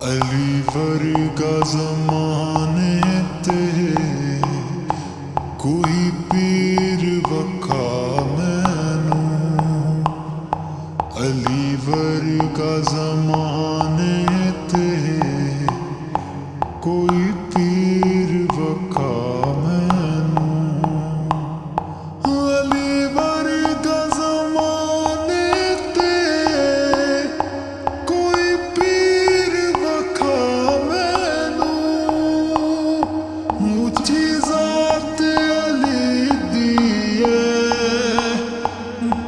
अली वर्गा ज़माने ते कोई पीर वखा मैनू। अली वर्गा ज़माने ते कोई पीर वखा मैनू। अली वर्गा ज़माने ते कोई पीर वखा मैनू। ऊंची ज़ात अली दी है,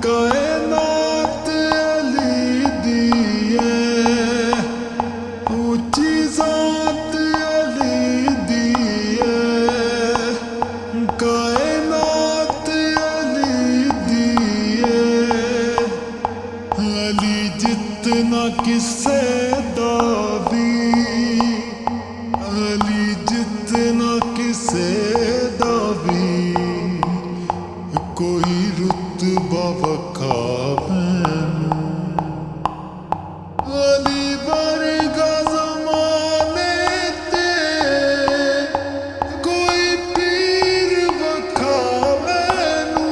कायनात अली दी है। ऊंची ज़ात अली दी है, कायनात अली दी है। अली जितना किसे दावी, अली जितना किसे दावी। कोई रुतबा वखा मैनू। अली वर्गा ज़माने ते कोई पीर वखा मैनू।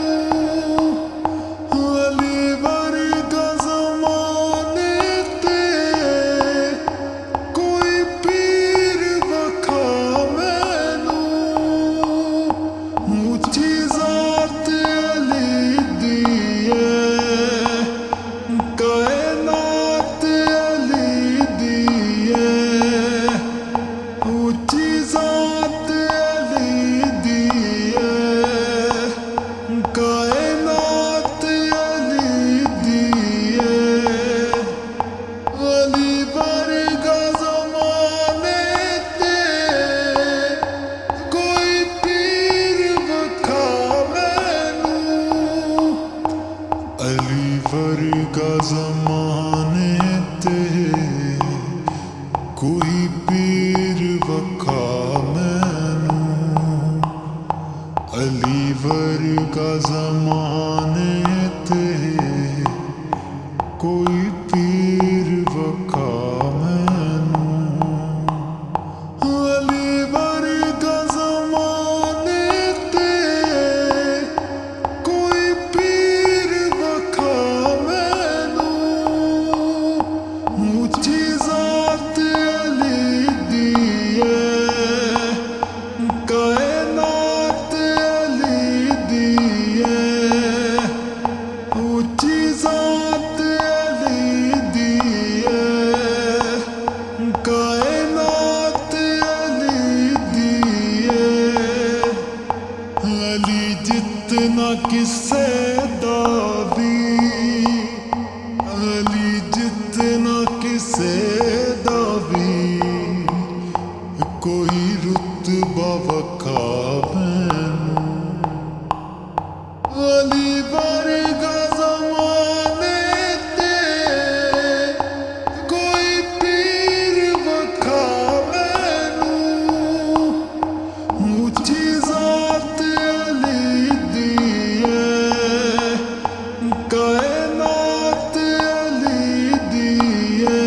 अली वर्गा ज़माने ते कोई पीर वखा मैनू। ऊंची ज़ात अली दी है, कायनात अली दी है। ऊंची ज़ात अली दी है, कायनात अली दी है। अली वर्गा ज़माने ते कोई पीर वखा मैनू। अली वर्गा ज़माने ते कोई पीर वखा मैनू। अली वर्गा ज़माने ते कोई पीर वखा मैनू। अली वर्गा ज़माने ते कोई पीर वखा मैनू। ऊंची ज़ात अली दी है, कायनात अली दी है। ऊंची ज़ात अली दी है, कायनात अली दी है। अली जितना किसे दावी, अली जितना किसे दावी। कोई रुतबा वखा मैनू। अली वर्गा ज़माने ते कोई पीर वखा मैनू। ऊंची ज़ात अली दी है, कायनात अली दी है।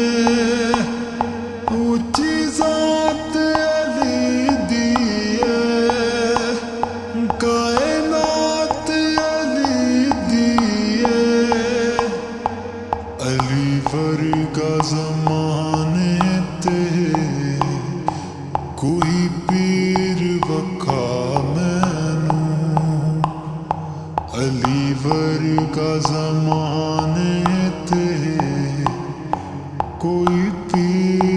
ऊंची ज़ात अली दी है, कायनात अली दी है। अली वर्गा ज़माने ते कोई पीर वखा मैनू। अली वर्गा ज़माने ते कोई पीर